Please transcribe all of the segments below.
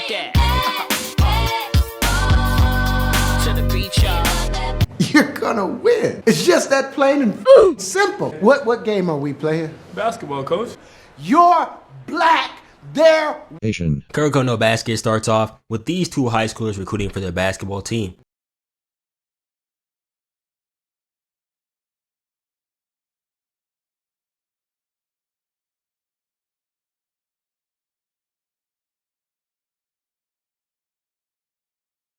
walk at. To the beach, y'all. You're gonna win. It's just that plain and simple. What game are we playing? Basketball, coach. You're black. They're Asian. Kuroko no Basket starts off with these two high schoolers recruiting for their basketball team.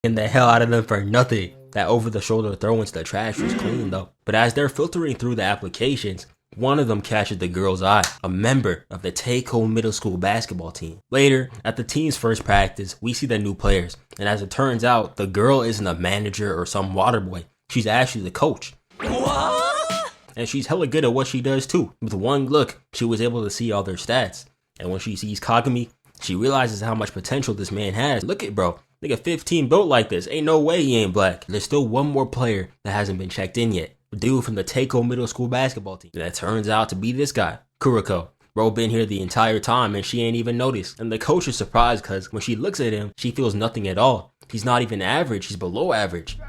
And the hell out of them for nothing. That over-the-shoulder throw into the trash was clean though. But as they're filtering through the applications, one of them catches the girl's eye, a member of the Toho middle school basketball team. Later, at the team's first practice, we see the new players, and as it turns out, the girl isn't a manager or some water boy. She's actually the coach. What? And she's hella good at what she does too. With one look, she was able to see all their stats. And when she sees Kagami, she realizes how much potential this man has. Look at bro. Nigga 15 built like this. Ain't no way he ain't black. There's still one more player that hasn't been checked in yet. A dude from the Toho middle school basketball team. That turns out to be this guy, Kuroko. Bro been here the entire time and she ain't even noticed. And the coach is surprised because when she looks at him, she feels nothing at all. He's not even average, he's below average.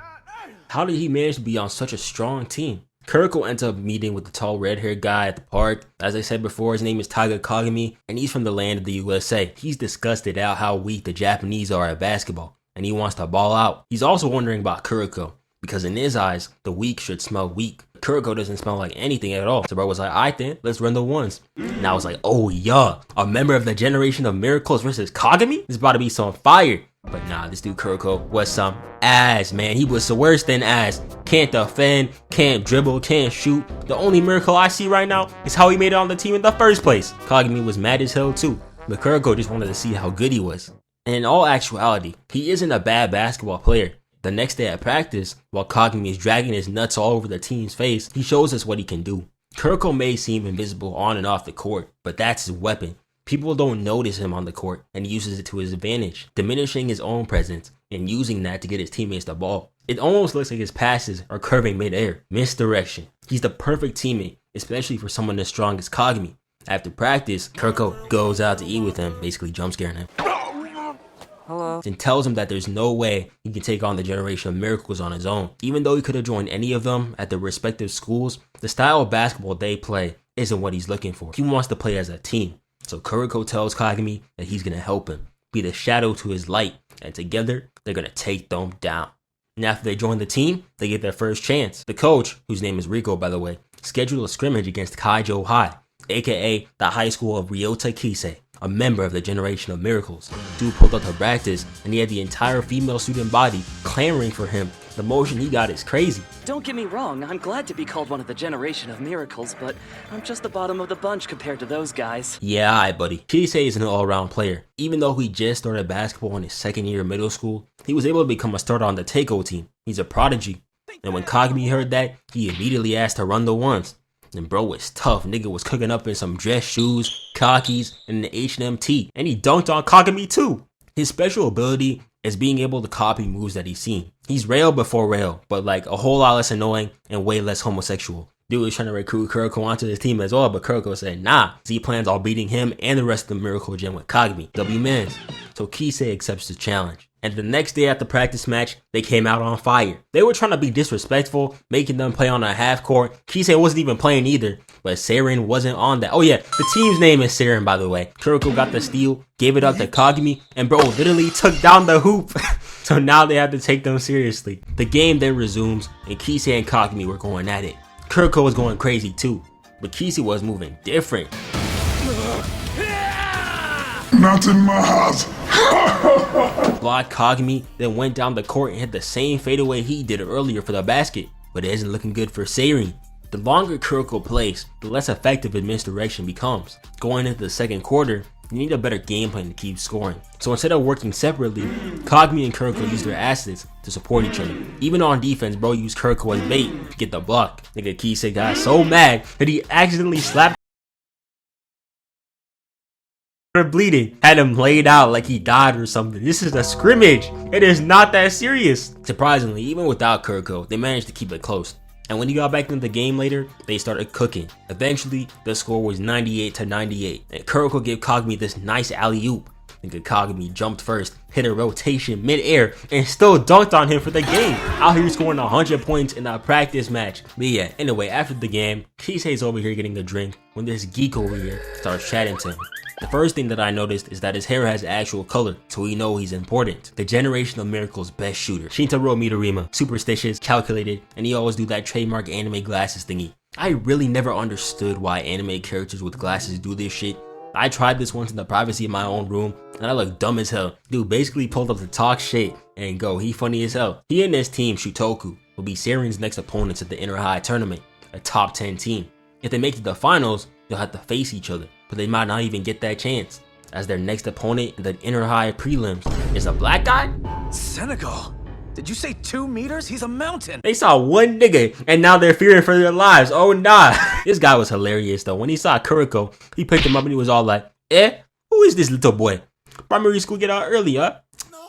How did he manage to be on such a strong team? Kuroko ends up meeting with the tall red-haired guy at the park. As I said before, his name is Kagami, and he's from the land of the USA. He's disgusted at how weak the Japanese are at basketball, and he wants to ball out. He's also wondering about Kuroko, because in his eyes, the weak should smell weak. Kuroko doesn't smell like anything at all. So bro was like, alright then, let's run the ones. And I was like, oh yeah, a member of the Generation of Miracles versus Kagami? This is about to be some fire. But nah, this dude Kuroko was some ass, man. He was worse than ass. Can't defend, can't dribble, can't shoot. The only miracle I see right now is how he made it on the team in the first place. Kagami was mad as hell too, but Kuroko just wanted to see how good he was. And in all actuality, he isn't a bad basketball player. The next day at practice, while Kagami is dragging his nuts all over the team's face, he shows us what he can do. Kuroko may seem invisible on and off the court, but that's his weapon. People don't notice him on the court, and he uses it to his advantage, diminishing his own presence and using that to get his teammates the ball. It almost looks like his passes are curving mid-air. Misdirection. He's the perfect teammate, especially for someone as strong as Kagami. After practice, Kuroko goes out to eat with him, basically jump scaring him. Hello. And tells him that there's no way he can take on the Generation of Miracles on his own. Even though he could have joined any of them at their respective schools, the style of basketball they play isn't what he's looking for. He wants to play as a team. So Kuroko tells Kagami that he's going to help him, be the shadow to his light, and together they're going to take them down. And after they join the team, they get their first chance. The coach, whose name is Rico by the way, scheduled a scrimmage against Kaijo High, aka the high school of Ryota Kise, a member of the Generation of Miracles. Dude pulled up to practice and he had the entire female student body clamoring for him. The motion he got is crazy. Don't get me wrong, I'm glad to be called one of the Generation of Miracles, but I'm just the bottom of the bunch compared to those guys. Yeah, alright buddy. Kise is an all-around player. Even though he just started basketball in his second year of middle school, he was able to become a starter on the Toho team. He's a prodigy. And when Kagami heard that, he immediately asked to run the ones. And bro was tough. Nigga was cooking up in some dress shoes, khakis, and an H&M tee. And he dunked on Kagami too. His special ability is being able to copy moves that he's seen. He's rail before rail, but like a whole lot less annoying and way less homosexual. Dude was trying to recruit Kuroko onto his team as well, but Kuroko said nah. He plans on beating him and the rest of the Miracle Gym with Kagami. W-mans. So Kise accepts the challenge. And the next day at the practice match, they came out on fire. They were trying to be disrespectful, making them play on a half court. Kise wasn't even playing either, but serin wasn't on that. Oh yeah, the team's name is serin by the way. Kuroko got the steal, gave it up to Kagami, and bro literally took down the hoop. So now they have to take them seriously. The game then resumes, and Kise and Kagami were going at it. Kuroko was going crazy too, but Kise was moving different. Not in my house. Blocked Kagami, then went down the court and hit the same fadeaway he did earlier for the basket, but it isn't looking good for serin. The longer Kuroko plays, the less effective his misdirection becomes. Going into the second quarter, you need a better game plan to keep scoring. So instead of working separately, Kagami and Kuroko use their assets to support each other. Even on defense, bro used Kuroko as bait to get the block. Nigga Kise got so mad that he accidentally slapped bleeding, had him laid out like he died or something. This is a scrimmage. It is not that serious. Surprisingly, even without Kuroko, they managed to keep it close. And when he got back into the game later, they started cooking. Eventually, the score was 98-98, and Kuroko gave Kagami this nice alley-oop. Nigga Kagami jumped first, hit a rotation mid-air, and still dunked on him for the game. Out here scoring 100 points in a practice match. But yeah, anyway, after the game, Kise's over here getting a drink when this geek over here starts chatting to him. The first thing that I noticed is that his hair has actual color, so we know he's important. The Generation of Miracles best shooter. Shintaro Midorima, superstitious, calculated, and he always do that trademark anime glasses thingy. I really never understood why anime characters with glasses do this shit. I tried this once in the privacy of my own room, and I look dumb as hell. Dude basically pulled up to talk shit and go, he funny as hell. He and his team, Shutoku, will be Serin's next opponents at the Inner High tournament, a top 10 team. If they make it to the finals, they'll have to face each other, but they might not even get that chance, as their next opponent in the Inner High prelims is a black guy? Senegal? Did you say 2 meters? He's a mountain. They saw one nigga and now they're fearing for their lives. Oh nah. This guy was hilarious though. When he saw Kuroko, he picked him up and he was all like, who is this little boy? Primary school get out early, huh?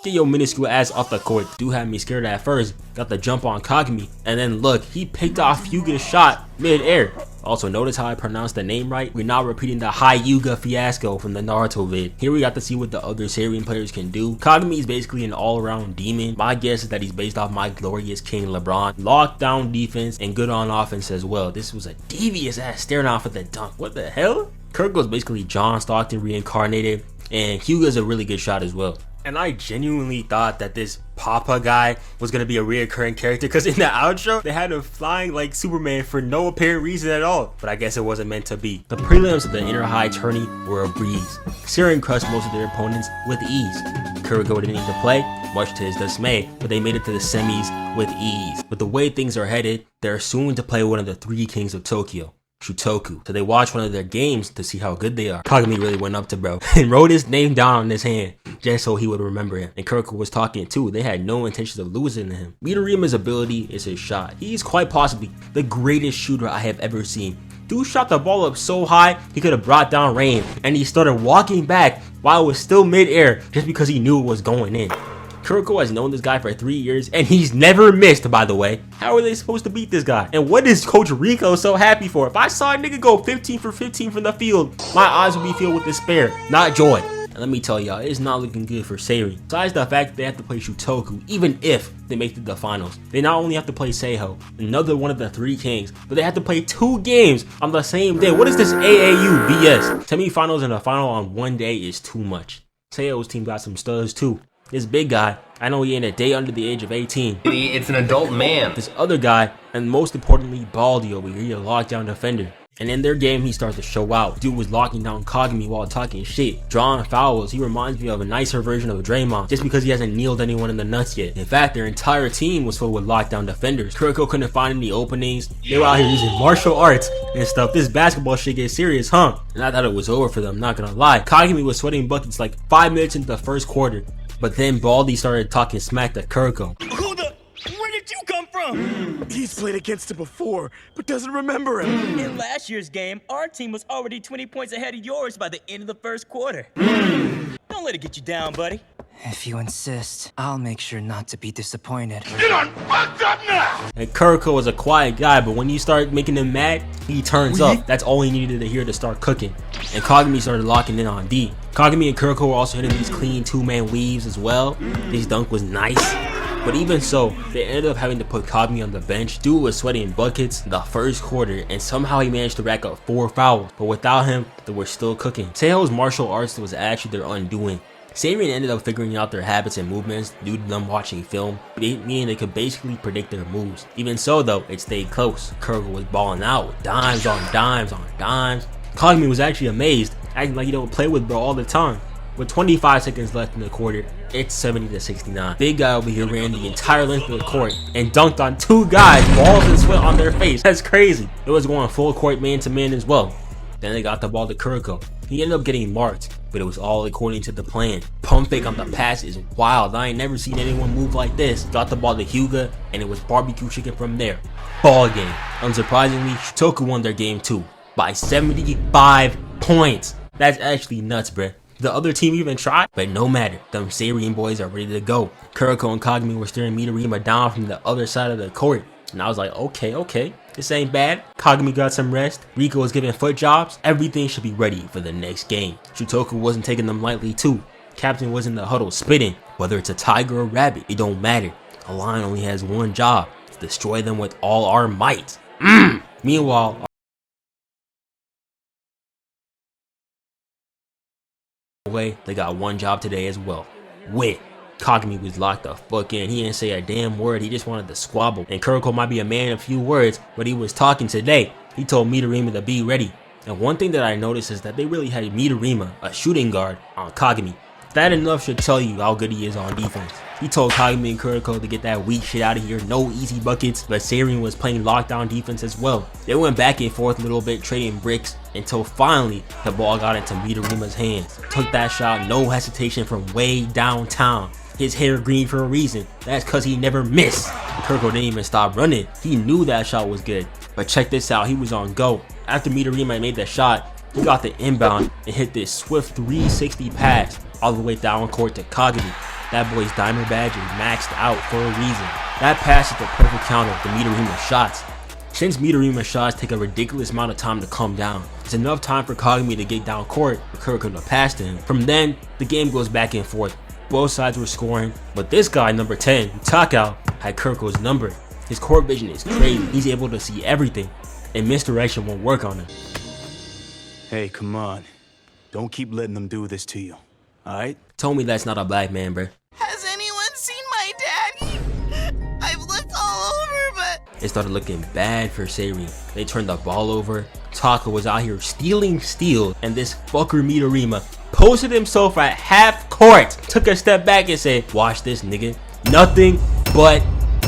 Get your minuscule ass off the court. Dude had me scared at first. Got the jump on Kagami. And then look, he picked off Hyuga's shot mid-air. Also notice how I pronounced the name right? We're not repeating the Hyuga fiasco from the Naruto vid. Here we got to see what the other Serin players can do. Kagami is basically an all-around demon. My guess is that he's based off my glorious King LeBron. Lockdown defense and good on offense as well. This was a devious ass staring off at the dunk. What the hell? Kuroko's basically John Stockton reincarnated, and Hyuga's a really good shot as well. And I genuinely thought that this Papa guy was gonna be a reoccurring character, because in the outro they had him flying like Superman for no apparent reason at all, but I guess it wasn't meant to be. The prelims of the Inner High tourney were a breeze. Serin crushed most of their opponents with ease. Kuroko didn't need to play, much to his dismay, but they made it to the semis with ease. But the way things are headed, they're soon to play one of the 3 kings of Tokyo, Shutoku. So they watched one of their games to see how good they are. Kagami really went up to bro and wrote his name down on his hand just so he would remember him. And Kuroko was talking too. They had no intention of losing to him. Midorima's ability is his shot. He's quite possibly the greatest shooter I have ever seen. Dude shot the ball up so high he could have brought down rain, and he started walking back while it was still mid-air just because he knew it was going in. Kuroko has known this guy for 3 years, and he's never missed, by the way. How are they supposed to beat this guy? And what is Coach Rico so happy for? If I saw a nigga go 15 for 15 from the field, my eyes would be filled with despair, not joy. And let me tell y'all, it's not looking good for Serin. Besides the fact that they have to play Shutoku, even if they make it to the finals, they not only have to play Toho, another one of the 3 kings, but they have to play 2 games on the same day. What is this AAU BS? Semifinals and a final on one day is too much. Toeo's team got some studs too. This big guy, I know he ain't a day under the age of 18. It's an adult man. This other guy, and most importantly, Baldy over here, a lockdown defender. And in their game, he starts to show out. Dude was locking down Kagami while talking shit, drawing fouls. He reminds me of a nicer version of Draymond, just because he hasn't kneeled anyone in the nuts yet. In fact, their entire team was filled with lockdown defenders. Kuroko couldn't find any openings. They were out here using martial arts and stuff. This basketball shit gets serious, huh? And I thought it was over for them, not gonna lie. Kagami was sweating buckets like 5 minutes into the first quarter. But then Baldy started talking smack to Kuroko. Where did you come from? He's played against him before, but doesn't remember him. In last year's game, our team was already 20 points ahead of yours by the end of the first quarter. Don't let it get you down, buddy. If you insist, I'll make sure not to be disappointed. You done fucked up now! And Kuroko was a quiet guy, but when you start making him mad, he turns up. That's all he needed to hear to start cooking. And Kagami started locking in on D. Kagami and Kuroko were also hitting these clean 2-man weaves as well. His dunk was nice. But even so, they ended up having to put Kagami on the bench. Dude was sweating buckets in the first quarter, and somehow he managed to rack up 4 fouls. But without him, they were still cooking. Toeo's martial arts was actually their undoing. Serin ended up figuring out their habits and movements due to them watching film, meaning they could basically predict their moves. Even so though, it stayed close. Kuroko was balling out with dimes on dimes on dimes. Kagami was actually amazed, acting like he don't play with bro all the time. With 25 seconds left in the quarter, it's 70-69. Big guy over here ran the entire length of the court and dunked on 2 guys, balls and sweat on their face. That's crazy. It was going full court man to man as well. Then they got the ball to Kuroko. He ended up getting marked, but it was all according to the plan. Pump fake on the pass is wild. I ain't never seen anyone move like this. Got the ball to Hyuga, and it was barbecue chicken from there. Ball game. Unsurprisingly, Shutoku won their game too by 75 points. That's actually nuts, bruh. The other team even tried, but no matter. Them Serin boys are ready to go. Kuroko and Kagami were staring Midorima down from the other side of the court. And I was like, okay, this ain't bad. Kagami got some rest. Rico was giving foot jobs. Everything should be ready for the next game. Shutoku wasn't taking them lightly too. Captain was in the huddle spitting. Whether it's a tiger or rabbit, it don't matter. A lion only has one job, to destroy them with all our might. Meanwhile, they got one job today as well. Win. Kagami was locked the fuck in. He didn't say a damn word. He just wanted to squabble. And Kuroko might be a man of few words, but he was talking today. He told Midorima to be ready. And one thing that I noticed is that they really had Midorima, a shooting guard, on Kagami. That enough should tell you how good he is on defense. He told Kagami and Kuroko to get that weak shit out of here, no easy buckets, but Serin was playing lockdown defense as well. They went back and forth a little bit, trading bricks, until finally the ball got into Midorima's hands. Took that shot, no hesitation, from way downtown. His hair green for a reason. That's cause he never missed. Kuroko didn't even stop running. He knew that shot was good. But check this out, he was on go. After Midorima made that shot, he got the inbound and hit this swift 360 pass all the way down court to Kagami. That boy's diamond badge is maxed out for a reason. That pass is the perfect counter to Midorima's shots. Since Midorima's shots take a ridiculous amount of time to come down, it's enough time for Kagami to get down court for Kuroko to pass to him. From then, the game goes back and forth. Both sides were scoring, but this guy, number 10, Takao, had Kuroko's number. His court vision is crazy. He's able to see everything, and misdirection won't work on him. Hey, come on. Don't keep letting them do this to you. Alright? Tell me that's not a black man, bruh. Has anyone seen my daddy? I've looked all over, but... It started looking bad for Serin. They turned the ball over. Taka was out here stealing steals, and this fucker Midorima posted himself at half court, took a step back and said, watch this, nigga. Nothing but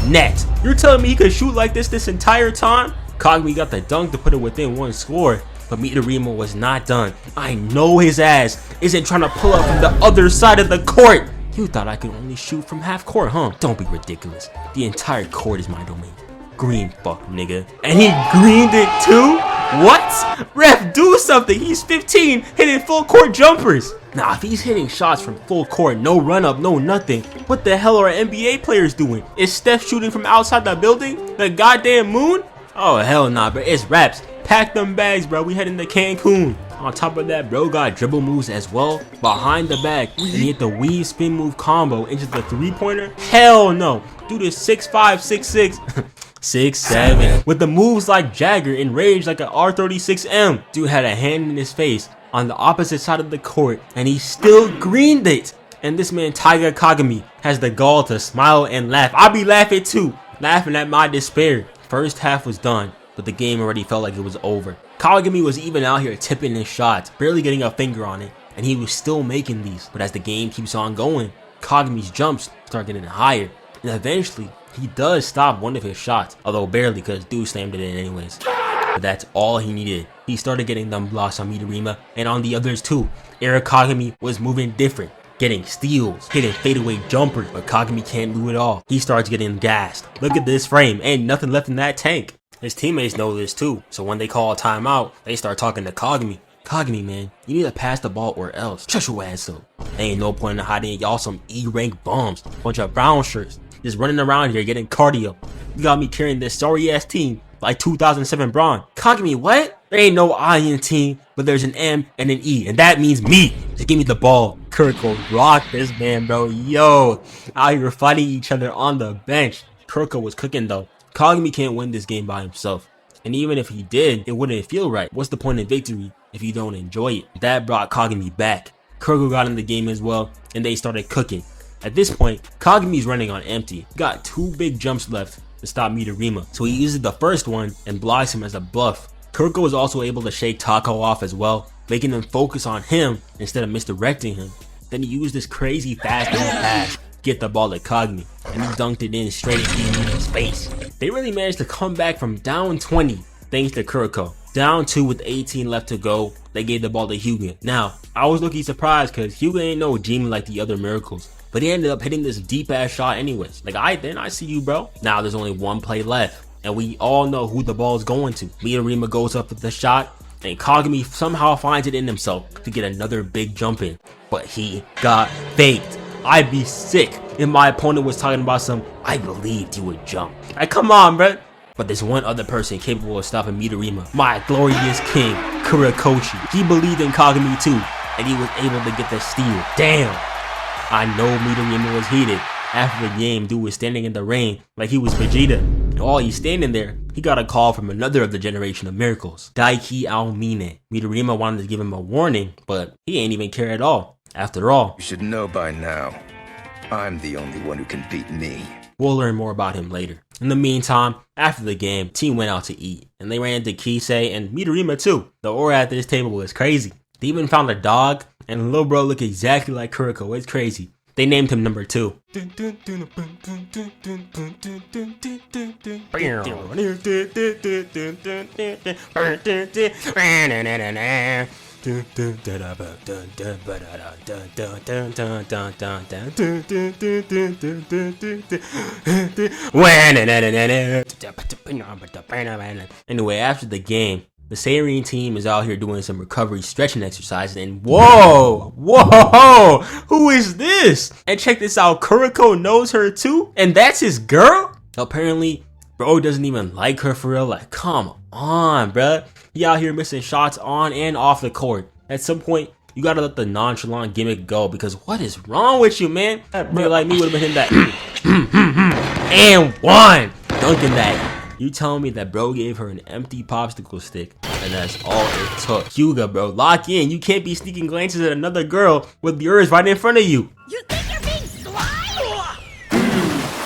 net. You're telling me he could shoot like this entire time? Kagami got the dunk to put it within one score, but Midorima was not done. I know his ass isn't trying to pull up from the other side of the court. You thought I could only shoot from half court, huh? Don't be ridiculous. The entire court is my domain. Green fuck, nigga. And he greened it too? What? Ref, do something. He's 15, hitting full court jumpers. Nah, if he's hitting shots from full court, no run up, no nothing, what the hell are NBA players doing? Is Steph shooting from outside the building? The goddamn moon? Oh, hell nah, bro. It's raps. Pack them bags, bro. We heading to Cancun. On top of that, bro got dribble moves as well behind the bag, and he hit the weave spin move combo into the three-pointer. Hell no. Dude is 6'5", 6'6". 6'7". With the moves like Jagger and range like an R36M. Dude had a hand in his face on the opposite side of the court, and he still greened it. And this man, Tiger Kagami, has the gall to smile and laugh. I'll be laughing too, laughing at my despair. First half was done, but the game already felt like it was over. Kagami was even out here tipping his shots, barely getting a finger on it, and he was still making these. But as the game keeps on going, Kagami's jumps start getting higher, and eventually he does stop one of his shots, although barely because dude slammed it in anyways. But that's all he needed. He started getting them blocks on Midorima and on the others too. Era Kagami was moving different, getting steals, hitting fadeaway jumpers, but Kagami can't do it all. He starts getting gassed. Look at this frame, ain't nothing left in that tank. His teammates know this too, so when they call a timeout, they start talking to Kagami. Kagami, man, you need to pass the ball or else. Shut your ass up. There ain't no point in hiding y'all some E-rank bums, bunch of brown shirts, just running around here getting cardio. You got me carrying this sorry ass team like 2007 Braun. Kagami, what? There ain't no I in team, but there's an M and an E, and that means me. Just give me the ball. Kuroko rock this man, bro. Yo, out here fighting each other on the bench. Kuroko was cooking though. Kagami can't win this game by himself. And even if he did, it wouldn't feel right. What's the point of victory if you don't enjoy it? That brought Kagami back. Kuroko got in the game as well, and they started cooking. At this point, Kagami's running on empty. He got 2 big jumps left to stop Midorima, so he uses the first one and blocks him as a bluff. Kuroko was also able to shake Tako off as well, making him focus on him instead of misdirecting him. Then he used this crazy fast pass to get the ball to Kagami, and he dunked it in straight in his face. They really managed to come back from down 20 thanks to Kuroko. Down 2 with 18 left to go, they gave the ball to Hyuga. Now, I was looking surprised because Hyuga ain't no genie like the other miracles, but he ended up hitting this deep ass shot anyways. Like, alright then, I see you, bro. Now there's only 1 play left, and we all know who the ball is going to. Midorima goes up with the shot, and Kagami somehow finds it in himself to get another big jump in, but he got faked. I'd be sick if my opponent was talking about some, I believed you would jump. Like, come on, bro. But there's one other person capable of stopping Midorima, my glorious king, Kuroko. He believed in Kagami too, and he was able to get the steal. Damn, I know Midorima was heated. After the game, dude was standing in the rain like he was Vegeta. And while he's standing there, he got a call from another of the generation of miracles, Daiki Aomine. Midorima wanted to give him a warning, but he ain't even care at all. After all, You should know by now, I'm the only one who can beat me. we'll learn more about him later. In the meantime, after the game, the team went out to eat, and they ran into Kise and Midorima too. The aura at this table was crazy. They even found a dog, and little bro looked exactly like Kuroko. It's crazy. They named him number 2. Anyway, after the game, the serin team is out here doing some recovery stretching exercises, and whoa, who is this? And check this out, Kuroko knows her too, and that's his girl? Apparently, bro doesn't even like her for real. Like, come on, bruh. He out here missing shots on and off the court. At some point, you gotta let the nonchalant gimmick go, because what is wrong with you, man? Nigga like me would've been hitting that and one, dunking that. You telling me that bro gave her an empty popsicle stick, and that's all it took. Hyuga, bro, lock in. You can't be sneaking glances at another girl with yours right in front of you. You think you're being sly?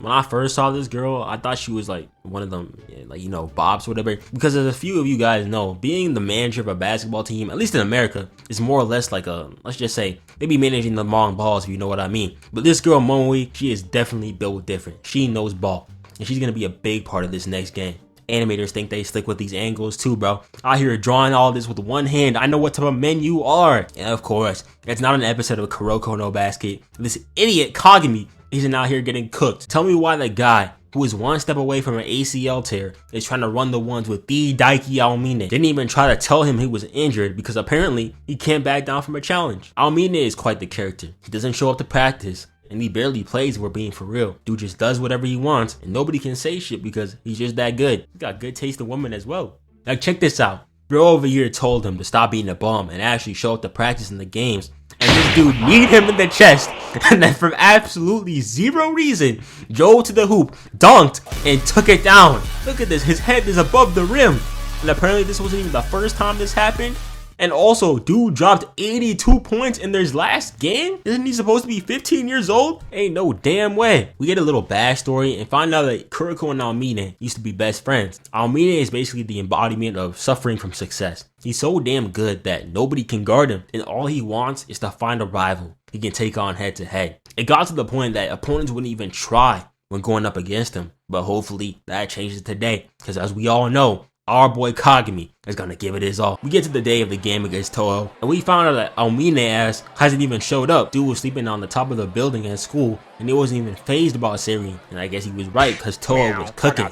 When I first saw this girl, I thought she was like one of them, like, you know, bops or whatever. Because as a few of you guys know, being the manager of a basketball team, at least in America, is more or less like a, let's just say, they be managing the long balls, if you know what I mean. But this girl, Momoi, she is definitely built different. She knows ball. And she's gonna be a big part of this next game. Animators think they slick with these angles too, bro. Out here drawing all this with one hand. I know what type of men you are. And of course, it's not an episode of Kuroko no Basket. This idiot Kagami isn't out here getting cooked. Tell me why the guy who is one step away from an ACL tear is trying to run the ones with the Daiki Aomine. Didn't even try to tell him he was injured, because apparently he can't back down from a challenge. Aomine is quite the character. He doesn't show up to practice, and he barely plays if we're being for real. Dude just does whatever he wants, and nobody can say shit because he's just that good. He got good taste in women as well. Now check this out. Bro over here told him to stop being a bum and actually show up to practice in the games. And this dude kneed him in the chest. And then from absolutely zero reason, drove to the hoop, dunked, and took it down. Look at this, his head is above the rim. And apparently this wasn't even the first time this happened. And also, dude dropped 82 points in their last game? Isn't he supposed to be 15 years old? Ain't no damn way. We get a little backstory and find out that Kuroko and Aomine used to be best friends. Aomine is basically the embodiment of suffering from success. He's so damn good that nobody can guard him, and all he wants is to find a rival he can take on head to head. It got to the point that opponents wouldn't even try when going up against him. But hopefully that changes today, because as we all know, our boy Kagami is gonna give it his all. We get to the day of the game against Toho, and we found out that Aomine ass hasn't even showed up. Dude was sleeping on the top of the building at school, and he wasn't even fazed about serin. And I guess he was right, because Toho was cooking.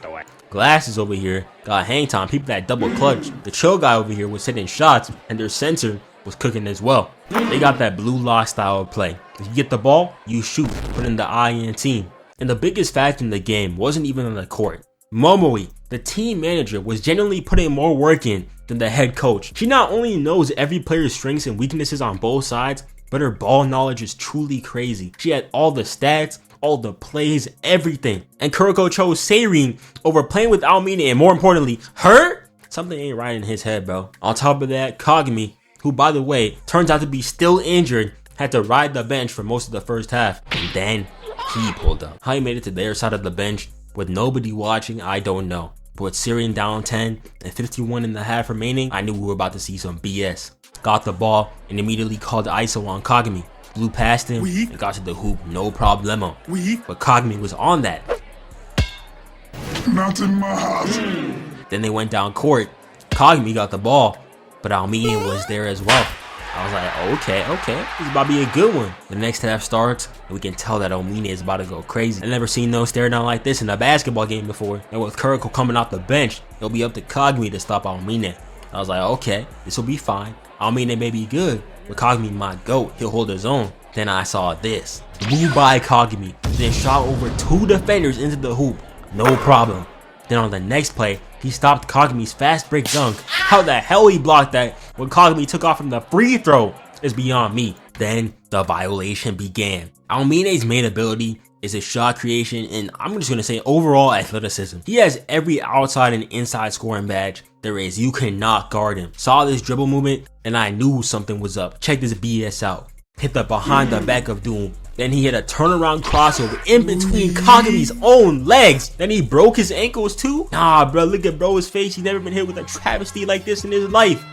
Glasses over here got hang time, people that double clutch. The chill guy over here was hitting shots, and their sensor was cooking as well. They got that blue lock style of play. If you get the ball, you shoot, put in the eye in team. And the biggest factor in the game wasn't even on the court. Momoi, the team manager, was genuinely putting more work in than the head coach. She not only knows every player's strengths and weaknesses on both sides, but her ball knowledge is truly crazy. She had all the stats, all the plays, everything. And Kuroko chose serin over playing with Aomine, and more importantly, her? Something ain't right in his head, bro. On top of that, Kagami, who by the way, turns out to be still injured, had to ride the bench for most of the first half. And then he pulled up. How he made it to their side of the bench with nobody watching, I don't know. But with serin down 10 and 51 in the half remaining, I knew we were about to see some BS. Got the ball and immediately called ISO on Kagami. Blew past him and got to the hoop, no problemo. But Kagami was on that. Not in my house. Then they went down court. Kagami got the ball, but Aomine was there as well. I was like, okay, this is about to be a good one. The next half starts, and we can tell that Aomine is about to go crazy. I've never seen no stare down like this in a basketball game before. And with Kuroko coming off the bench, it'll be up to Kagami to stop Aomine. I was like, okay, this will be fine. Aomine may be good, but Kagami my GOAT, he'll hold his own. Then I saw this. Blew by Kagami, then shot over 2 defenders into the hoop. No problem. Then on the next play, he stopped Kagami's fast break dunk. How the hell he blocked that when Kagami took off from the free throw is beyond me. Then the violation began. Aomine's main ability is his shot creation and I'm just gonna say overall athleticism. He has every outside and inside scoring badge there is. You cannot guard him. Saw this dribble movement and I knew something was up. Check this BS out. Hit the behind the back of Doom. Then he hit a turnaround crossover in between Kagami's own legs. Then he broke his ankles too. Nah, bro, look at bro's face. He's never been hit with a travesty like this in his life.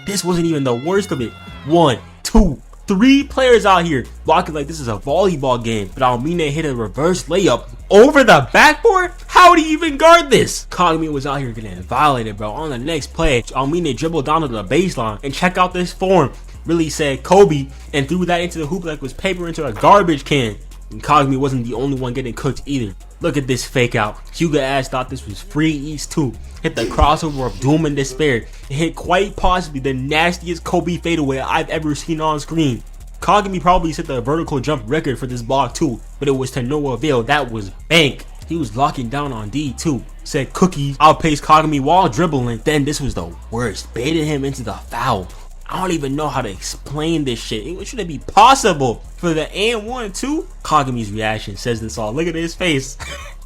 This wasn't even the worst of it. 1, 2, 3 players out here blocking like this is a volleyball game. But Aomine hit a reverse layup over the backboard? How do you even guard this? Kagami was out here getting violated, bro. On the next play, Aomine dribbled down to the baseline and check out this form. Really said Kobe and threw that into the hoop like it was paper into a garbage can. And Kagami wasn't the only one getting cooked either. Look at this fake out. Hyuga ass thought this was free East 2. Hit the crossover of Doom and Despair. It hit quite possibly the nastiest Kobe fadeaway I've ever seen on screen. Kagami probably set the vertical jump record for this block too, but it was to no avail. That was bank. He was locking down on D too. Said cookies, outpaced Kagami while dribbling. Then this was the worst. Baited him into the foul. I don't even know how to explain this shit. It shouldn't be possible for the and 1-2. Kagami's reaction says this all. Look at his face.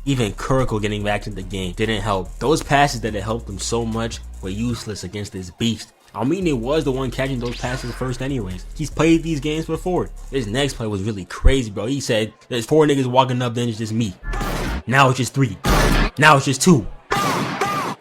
Even Kuroko getting back into the game didn't help. Those passes that had helped him so much were useless against this beast. Aomine was the one catching those passes first anyways. He's played these games before. This next play was really crazy, bro. He said, there's 4 niggas walking up, then it's just me. Now it's just 3. Now it's just 2.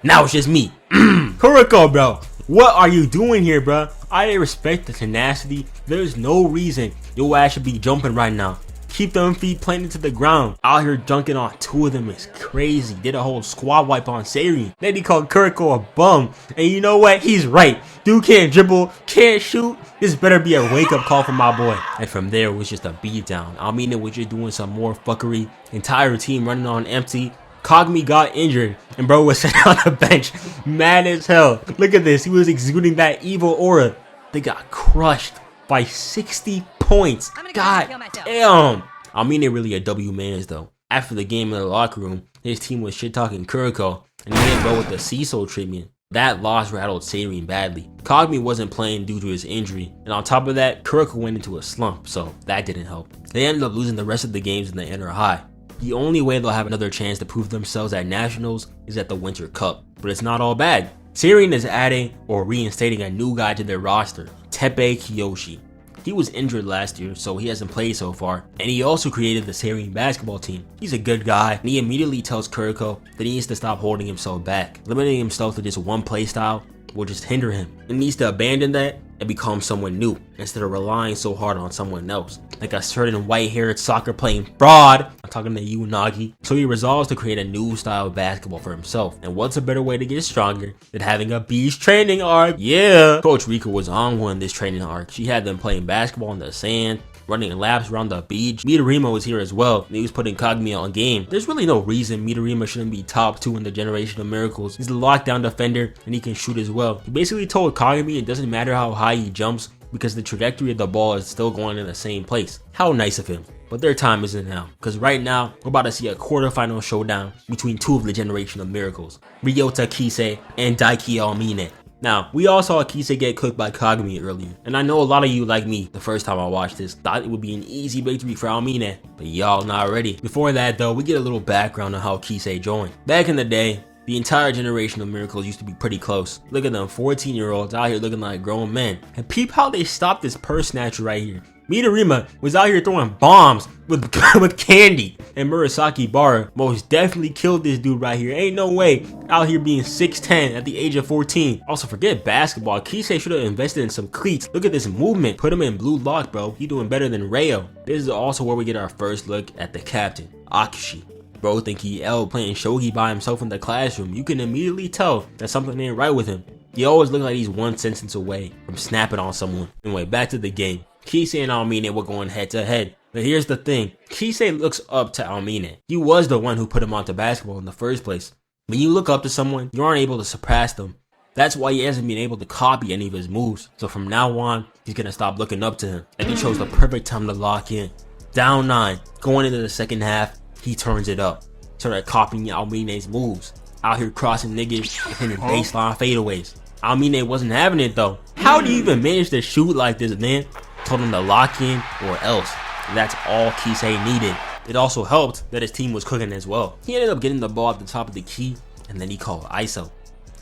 Now it's just me. Kuroko, bro. What are you doing here, bro? I respect the tenacity. There's no reason your ass should be jumping right now. Keep them feet planted to the ground. Out here dunking on 2 of them is crazy. Did a whole squad wipe on serin. Then he called Kuroko a bum. And you know what? He's right. Dude can't dribble, can't shoot. This better be a wake-up call for my boy. And from there, it was just a beatdown. Aomine was just doing some more fuckery. Entire team running on empty. Kagami got injured and bro was sitting on the bench mad as hell. Look at this. He was exuding that evil aura. They got crushed by 60 points. God damn. Aomine really a W mans though. After the game in the locker room, his team was shit talking Kuroko and he hit bro with the Cecil treatment. That loss rattled serin badly. Kagami wasn't playing due to his injury, and on top of that, Kuroko went into a slump, so that didn't help. They ended up losing the rest of the games in the inner high. The only way they'll have another chance to prove themselves at Nationals is at the Winter Cup, but it's not all bad. serin is adding or reinstating a new guy to their roster, Teppei Kiyoshi. He was injured last year, so he hasn't played so far, and he also created the serin basketball team. He's a good guy, and he immediately tells Kuroko that he needs to stop holding himself back. Limiting himself to just one play style will just hinder him. He needs to abandon that and become someone new instead of relying so hard on someone else. Like a certain white-haired soccer playing fraud. I'm talking to you, Nagi. So he resolves to create a new style of basketball for himself. And what's a better way to get stronger than having a beast training arc? Yeah! Coach Rika was on one this training arc. She had them playing basketball in the sand, running laps around the beach. Midorima was here as well, and he was putting Kagami on game. There's really no reason Midorima shouldn't be top 2 in the Generation of Miracles. He's a lockdown defender, and he can shoot as well. He basically told Kagami it doesn't matter how high he jumps, because the trajectory of the ball is still going in the same place. How nice of him. But their time isn't now, because right now, we're about to see a quarterfinal showdown between 2 of the Generation of Miracles, Ryota Kise and Daiki Aomine. Now, we all saw Kise get cooked by Kagami earlier, and I know a lot of you, like me, the first time I watched this, thought it would be an easy victory for Aomine, but y'all not ready. Before that though, we get a little background on how Kise joined. Back in the day, the entire Generation of Miracles used to be pretty close. Look at them 14-year-olds out here looking like grown men. And peep how they stopped this purse snatcher right here. Midorima was out here throwing bombs with candy. And Murasaki Bara most definitely killed this dude right here. Ain't no way out here being 6'10 at the age of 14. Also, forget basketball. Kise should have invested in some cleats. Look at this movement. Put him in blue lock, bro. He doing better than Rayo. This is also where we get our first look at the captain, Akishi. Bro think he L playing shogi by himself in the classroom. You can immediately tell that something ain't right with him. He always looks like he's one sentence away from snapping on someone. Anyway, back to the game. Kise and Aomine were going head to head. But here's the thing. Kise looks up to Aomine. He was the one who put him onto basketball in the first place. When you look up to someone, you aren't able to surpass them. That's why he hasn't been able to copy any of his moves. So from now on, he's gonna stop looking up to him. And he chose the perfect time to lock in. Down 9, going into the second half, he turns it up. Started copying Aomine's moves. Out here crossing niggas and hitting baseline fadeaways. Aomine wasn't having it though. How do you even manage to shoot like this, man? told him to lock in or else. And that's all Kise needed. It also helped that his team was cooking as well. He ended up getting the ball at the top of the key, and then he called ISO.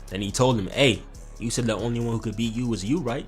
Then he told him, hey, you said the only one who could beat you was you, right?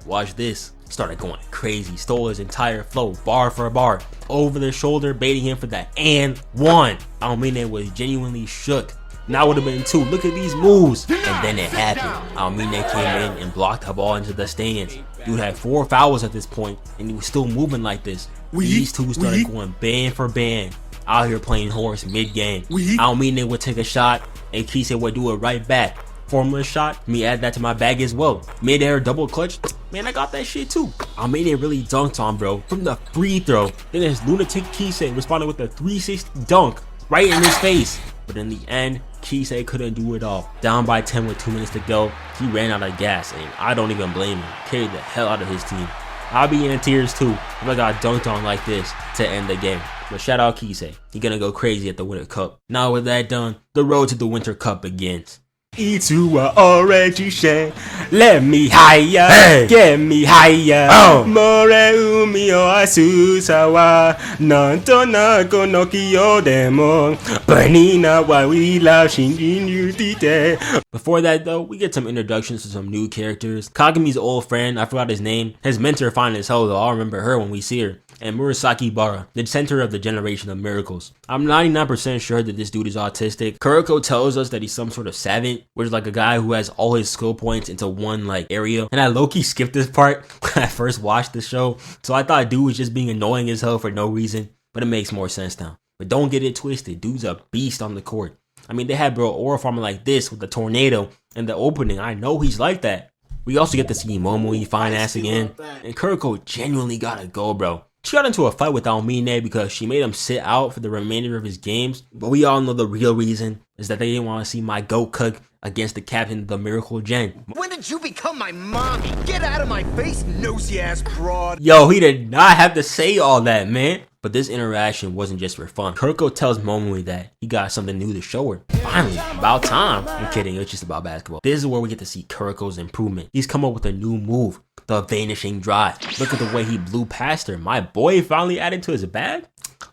Watch this. Started going crazy, stole his entire flow, bar for bar, over the shoulder, baiting him for that and one. Aomine was genuinely shook. Now would have been 2. Look at these moves. And then it happened. Aomine came in and blocked the ball into the stands. Dude had 4 fouls at this point, and he was still moving like this. These two started going band for band, out here playing horse mid-game. Aomine would take a shot, and Kise would do it right back. Formula shot, me add that to my bag as well. Mid-air double clutch, man, I got that shit too. Aomine really dunked on bro from the free throw. Then this lunatic Kise responded with a 360 dunk right in his face. But in the end, Kise couldn't do it all. Down by 10 with 2 minutes to go, he ran out of gas, and I don't even blame him. Carried the hell out of his team. I'll be in tears too if I got dunked on like this to end the game. But shout out Kise, he gonna go crazy at the Winter Cup. Now with that done, the road to the Winter Cup begins. already share. Let me higher, hey. Get me higher. More umi o asusa wa nanto nako no kiyo demo. Burning out while we love singing you dite. Before that though, we get some introductions to some new characters. Kagami's old friend, I forgot his name. His mentor fine as hell though, I'll remember her when we see her. And Murasaki Bara, the center of the generation of miracles. I'm 99% sure that this dude is autistic. Kuroko tells us that he's some sort of savant, which is like a guy who has all his skill points into one like area. And I low-key skipped this part when I first watched the show, so I thought dude was just being annoying as hell for no reason, but it makes more sense now. But don't get it twisted, dude's a beast on the court. I mean, they had bro aura farming like this with the tornado and the opening. I know he's like that. We also get to see Momoi fine ass again, and Kuroko genuinely gotta go, bro. She got into a fight with Aomine because she made him sit out for the remainder of his games, but we all know the real reason is that they didn't want to see my goat cook against the captain of the Miracle Gen. When did you become my mommy? Get out of my face, nosy ass broad. Yo, he did not have to say all that, man. But this interaction wasn't just for fun. Kuroko tells Momoi that he got something new to show her. Finally, about time. I'm kidding, it's just about basketball. This is where we get to see Kuroko's improvement. He's come up with a new move, the vanishing drive. Look at the way he blew past her. My boy finally added to his bag?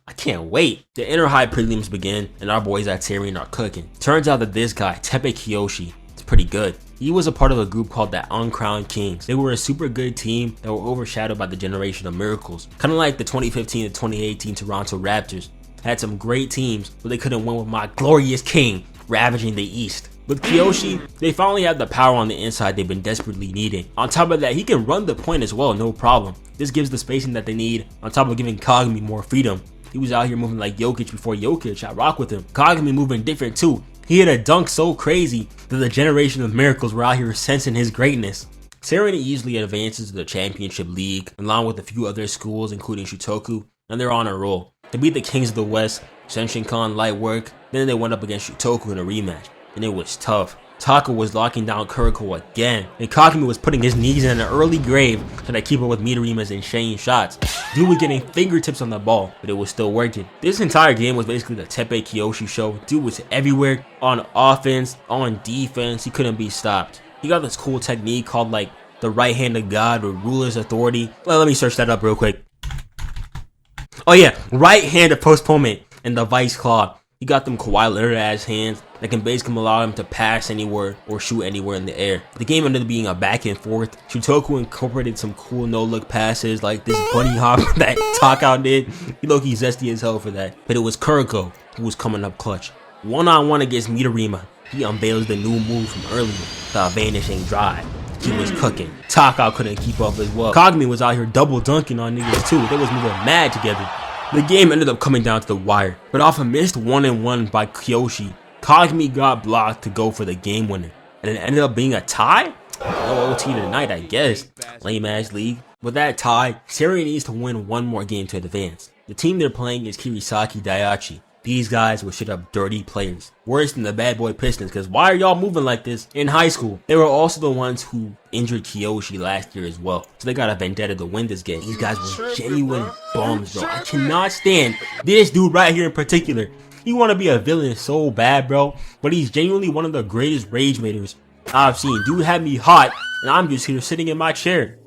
I can't wait. The inner high prelims begin, and our boys at serin are cooking. Turns out that this guy, Tepe Kiyoshi, is pretty good. He was a part of a group called the Uncrowned Kings. They were a super good team that were overshadowed by the generation of miracles. Kind of like the 2015 to 2018 Toronto Raptors. Had some great teams, but they couldn't win with my glorious king ravaging the East. With Kiyoshi, they finally have the power on the inside they've been desperately needing. On top of that, he can run the point as well, no problem. This gives the spacing that they need, on top of giving Kagami more freedom. He was out here moving like Jokic before Jokic. I rock with him. Kagami moving different too. He hit a dunk so crazy that the generation of miracles were out here sensing his greatness. Serin easily advances to the championship league, along with a few other schools including Shutoku, and they're on a roll. They beat the Kings of the West, Senshinkan light work, then they went up against Shutoku in a rematch, and it was tough. Taka was locking down Kuroko again, and Kagami was putting his knees in an early grave so that keep up with Midorima's insane shots. Dude was getting fingertips on the ball, but it was still working. This entire game was basically the Tepe Kiyoshi show. Dude was everywhere, on offense, on defense, he couldn't be stopped. He got this cool technique called like the right hand of God or ruler's authority. Well, let me search that up real quick. Oh yeah, right hand of postponement and the vice claw. He got them Kawhi Leonard ass hands that can basically allow him to pass anywhere or shoot anywhere in the air. The game ended up being a back and forth. Shutoku incorporated some cool no-look passes like this bunny hop that Taka did. He low-key zesty as hell for that. But it was Kuroko who was coming up clutch. One-on-one against Midorima. He unveils the new move from earlier, the vanishing drive. He was cooking. Taka couldn't keep up as well. Kagami was out here double dunking on niggas too. They was moving mad together. The game ended up coming down to the wire, but off a missed 1-and-1 by Kiyoshi, Kagami got blocked to go for the game winner, and it ended up being a tie? No OT tonight, I guess. Lame ass league. With that tie, Serin needs to win one more game to advance. The team they're playing is Kirisaki Daiichi. These guys were straight up dirty players. Worse than the bad boy Pistons, because why are y'all moving like this in high school? They were also the ones who injured Kiyoshi last year as well. So they got a vendetta to win this game. These guys were genuine bums, bro. I cannot stand this dude right here in particular. He want to be a villain so bad, bro. But he's genuinely one of the greatest rage baiters I've seen. Dude had me hot, and I'm just here sitting in my chair.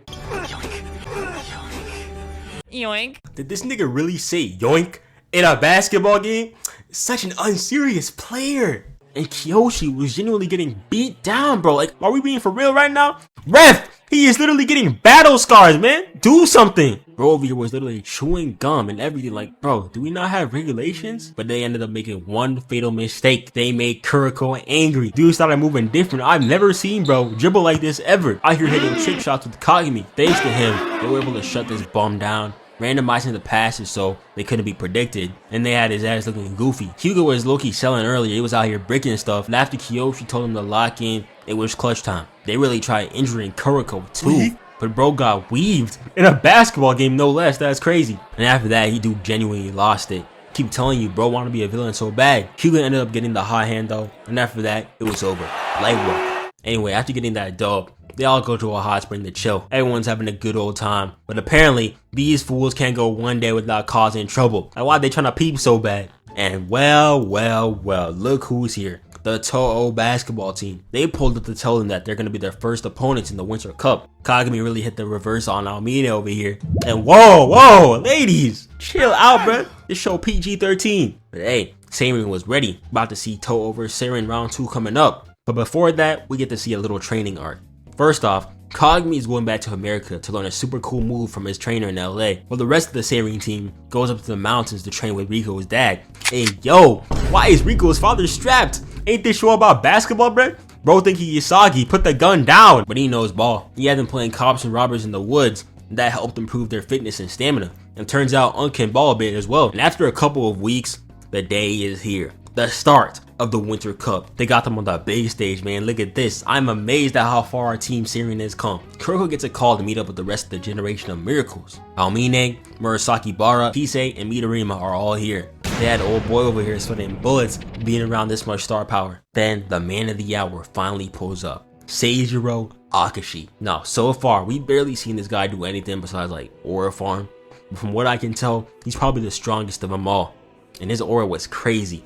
Yoink. Did this nigga really say yoink in a basketball game? Such an unserious player. And Kyoshi was genuinely getting beat down, bro. Like, are we being for real right now? Ref, he is literally getting battle scars, man. Do something. Bro over here was literally chewing gum and everything. Like, bro, do we not have regulations? But they ended up making one fatal mistake. They made Kuroko angry. Dude started moving different. I've never seen bro dribble like this ever. Out here hitting trick shots with Kagami. Thanks to him, they were able to shut this bum down, randomizing the passes so they couldn't be predicted, and they had his ass looking goofy. Hugo was low-key selling earlier. He was out here bricking stuff, and after Kyoshi told him to lock in, it was clutch time. They really tried injuring Kuroko too, but bro got weaved in a basketball game, no less. That's crazy. And after that, he dude genuinely lost it. Keep telling you, bro wanted to be a villain so bad. Hugo ended up getting the hot hand though, and after that, it was over. Light work. Anyway, after getting that dub, they all go to a hot spring to chill. Everyone's having a good old time. But apparently, these fools can't go one day without causing trouble. Like, why are they trying to peep so bad? And well, look who's here. The Toho basketball team. They pulled up to tell them that they're going to be their first opponents in the Winter Cup. Kagami really hit the reverse on Aomine over here. And whoa, ladies, chill out, bruh. This show PG-13. But hey, serin was ready. About to see Toho versus serin round 2 coming up. But before that, we get to see a little training arc. First off, Kagami is going back to America to learn a super cool move from his trainer in LA, while the rest of the serin team goes up to the mountains to train with Rico's dad. And yo, why is Rico's father strapped? Ain't this show about basketball, bro? Bro think he Isagi, put the gun down, but he knows ball. He had them playing cops and robbers in the woods, and that helped improve their fitness and stamina. And turns out Unc can ball a bit as well. And after a couple of weeks, the day is here. The start of the Winter Cup. They got them on the big stage, man. Look at this. I'm amazed at how far our team serin has come. Kuroko gets a call to meet up with the rest of the generation of miracles. Aomine, Murasaki Bara, Kise, and Midorima are all here. They had old boy over here sweating bullets being around this much star power. Then the man of the hour finally pulls up. Seijiro Akashi. Now, so far, we've barely seen this guy do anything besides like aura farm. But from what I can tell, he's probably the strongest of them all. And his aura was crazy.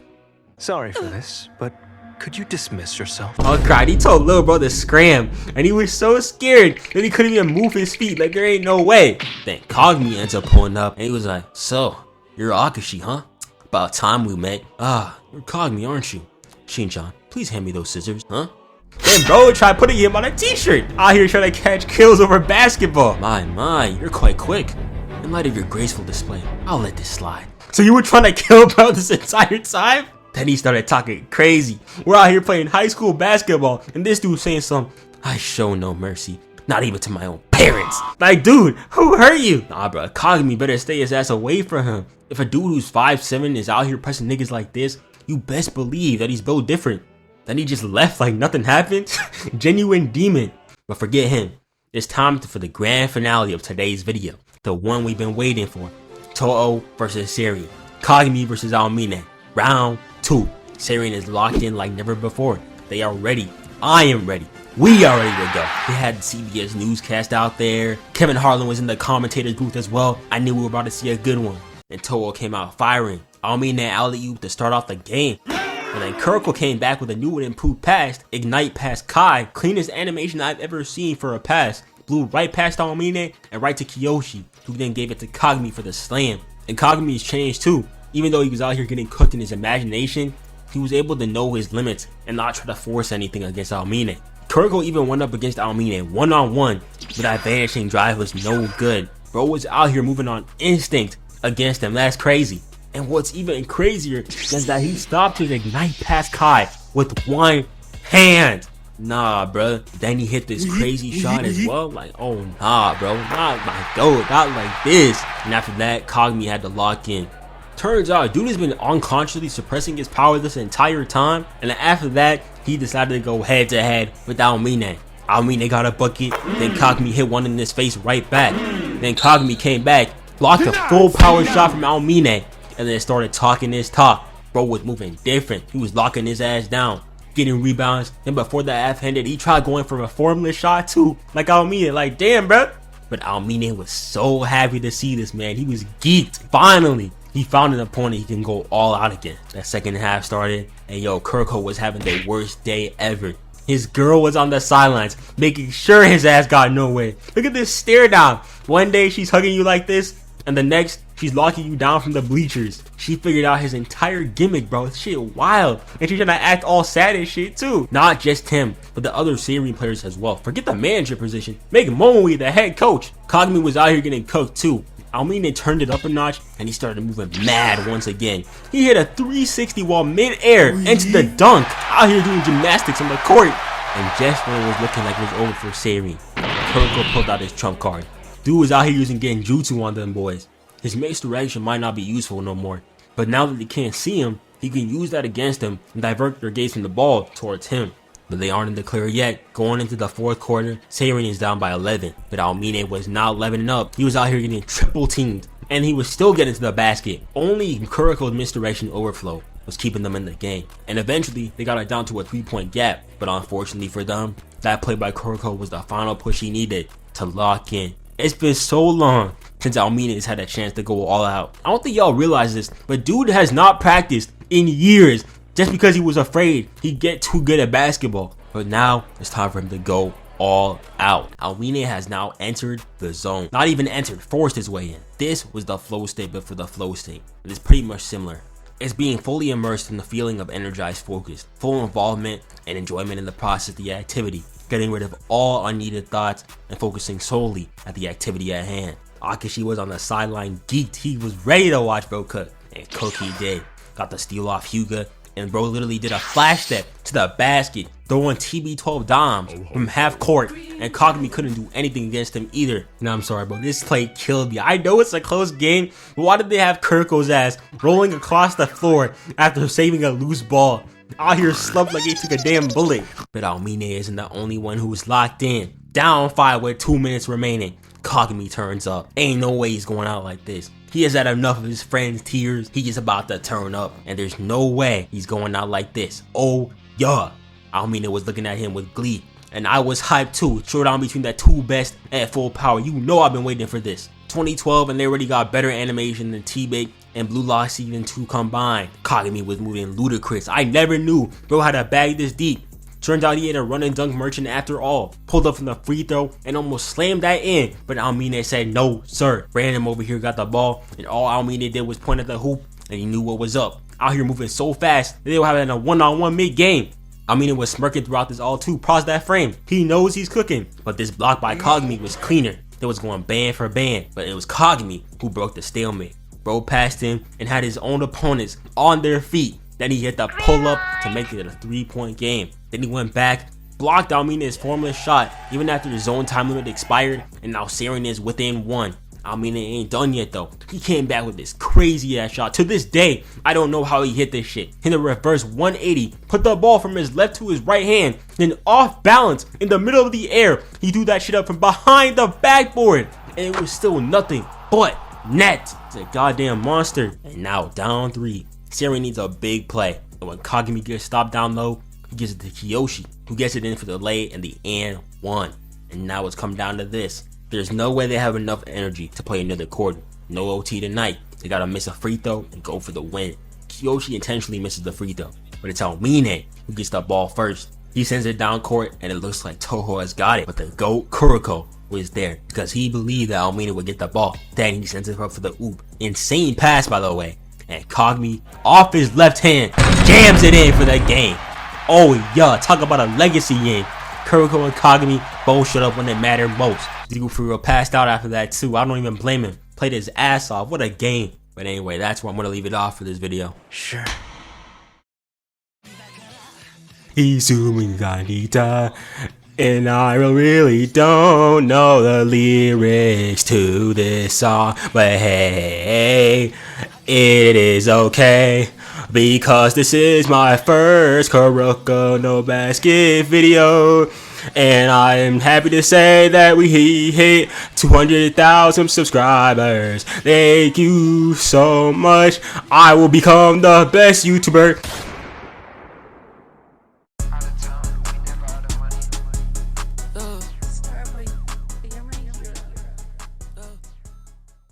Sorry for this, but could you dismiss yourself? Oh god, he told little bro to scram, and he was so scared that he couldn't even move his feet. Like, there ain't no way. Then Kagami ends up pulling up, and he was like, so, you're Akashi, huh? About time we met. Ah, you're Kagami, aren't you? Shin-chan, please hand me those scissors, huh? Then bro tried putting him on a t-shirt. Out here trying to catch kills over basketball. My, you're quite quick. In light of your graceful display, I'll let this slide. So you were trying to kill bro this entire time? Then he started talking crazy. We're out here playing high school basketball, and this dude saying something, I show no mercy, not even to my own parents. Like, dude, who hurt you? Nah, bro, Kagami better stay his ass away from him. If a dude who's 5'7" is out here pressing niggas like this, you best believe that he's built different. Then he just left like nothing happened. Genuine demon. But forget him. It's time for the grand finale of today's video. The one we've been waiting for. Toho versus serin. Kagami versus Aomine. Round 2. Serin is locked in like never before. They are ready. I am ready. We are ready to go. They had the CBS newscast out there. Kevin Harlan was in the commentator's booth as well. I knew we were about to see a good one. And Toho came out firing. Aomine alley-oop to start off the game. And then Kuroko came back with a new and improved pass. Ignite past Kai. Cleanest animation I've ever seen for a pass. Blew right past Aomine and right to Kyoshi, who then gave it to Kagami for the slam. And Kagami's changed too. Even though he was out here getting cooked in his imagination, he was able to know his limits and not try to force anything against Aomine. Kuroko even went up against Aomine one-on-one, but that vanishing drive was no good. Bro was out here moving on instinct against him. That's crazy. And what's even crazier is that he stopped his ignite past Kai with one hand. Nah, bro. Then he hit this crazy shot as well. Like, oh nah, bro. Not like, not like this. And after that, Kagami had to lock in. Turns out, dude has been unconsciously suppressing his power this entire time, and after that, he decided to go head to head with Aomine. Aomine got a bucket, then Kagami hit one in his face right back. Then Kagami came back, blocked a full power shot from Aomine, and then started talking his talk. Bro was moving different. He was locking his ass down, getting rebounds, and before the half-handed, he tried going for a formless shot too, like Aomine. Like, damn, bro. But Aomine was so happy to see this, man. He was geeked. Finally, he found an opponent he can go all out against. That second half started, and yo, Kuroko was having the worst day ever. His girl was on the sidelines, making sure his ass got nowhere. Look at this stare down. One day she's hugging you like this, and the next she's locking you down from the bleachers. She figured out his entire gimmick, bro. This shit wild, and she's trying to act all sad and shit too. Not just him, but the other serin players as well. Forget the manager position, make Moe the head coach. Kagami was out here getting cooked too. Aomine turned it up a notch and he started moving mad once again. He hit a 360 while mid-air into the dunk, out here doing gymnastics on the court. And just when it was looking like it was over for serin, Kuroko pulled out his trump card. Dude was out here using genjutsu on them boys. His misdirection might not be useful no more, but now that they can't see him, he can use that against them and divert their gaze from the ball towards him. But they aren't in the clear yet. Going into the fourth quarter, serin is down by 11, but Aomine was not leveling up. He was out here getting triple teamed, and he was still getting to the basket. Only Kuroko's misdirection overflow was keeping them in the game, and eventually they got it down to a 3-point gap. But unfortunately for them, that play by Kuroko was the final push he needed to lock in. It's been so long since Aomine has had a chance to go all out. I don't think y'all realize this, but dude has not practiced in years. Just because he was afraid he'd get too good at basketball. But now it's time for him to go all out. Aomine has now entered the zone. Not even entered, forced his way in. This was the flow state, but for the flow state. It is pretty much similar. It's being fully immersed in the feeling of energized focus, full involvement and enjoyment in the process of the activity, getting rid of all unneeded thoughts and focusing solely at the activity at hand. Akashi was on the sideline geeked. He was ready to watch bro cook, and cook he did. Got the steal off Hyuga, and bro literally did a flash step to the basket, throwing TB12 dimes from half court, and Kagami couldn't do anything against him either. No, I'm sorry, bro. This play killed me. I know it's a close game, but why did they have Kuroko's ass rolling across the floor after saving a loose ball? Out here slumped like he took a damn bullet. But Aomine isn't the only one who was locked in. Down 5 with 2 minutes remaining. Kagami turns up. Ain't no way he's going out like this. He has had enough of his friends' tears. He is about to turn up, and there's no way he's going out like this. Oh yeah. Aomine was looking at him with glee, and I was hyped too. Showdown between the two best at full power. You know I've been waiting for this. 2012, and they already got better animation than T-Bait and Blue Lock Season 2 combined. Kagami was moving ludicrous. I never knew bro had a bag this deep. Turns out he had a run and dunk merchant after all. Pulled up from the free throw and almost slammed that in, but Aomine said no sir. Random over here got the ball, and all Aomine did was point at the hoop, and he knew what was up. Out here moving so fast that they were having a one-on-one mid-game. Aomine was smirking throughout this all too. Pause that frame. He knows he's cooking, but this block by Kagami was cleaner. It was going band for band, but it was Kagami who broke the stalemate. Bro passed him and had his own opponents on their feet. Then he hit the pull-up to make it a 3-point game. Then he went back, blocked Aomine's formless shot even after the zone time limit expired, and now serin is within 1. Aomine ain't done yet though. He came back with this crazy ass shot. To this day, I don't know how he hit this shit. Hit a reverse 180, put the ball from his left to his right hand, then off balance in the middle of the air. He threw that shit up from behind the backboard, and it was still nothing but net. It's a goddamn monster. And now down 3. Serin needs a big play, and when Kagami gets stopped down low, he gives it to Kiyoshi, who gets it in for the lay and the and 1. And now it's come down to this. There's no way they have enough energy to play another quarter. No OT tonight. They gotta miss a free throw and go for the win. Kiyoshi intentionally misses the free throw, but it's Aomine who gets the ball first. He sends it down court, and it looks like Toho has got it, but the GOAT Kuroko was there because he believed that Aomine would get the ball. Then he sends it up for the oop. Insane pass, by the way. And Kagami, off his left hand, jams it in for the game. Oh yeah, talk about a legacy game. Kuroko and Kagami both showed up when it mattered most. Zigufuro passed out after that too. I don't even blame him. Played his ass off. What a game. But anyway, that's where I'm going to leave it off for this video. Sure. Izuminganita, and I really don't know the lyrics to this song, but hey, it is okay, because this is my first Kuroko no basket video, and I am happy to say that we hit 200,000 subscribers. Thank you so much. I will become the best YouTuber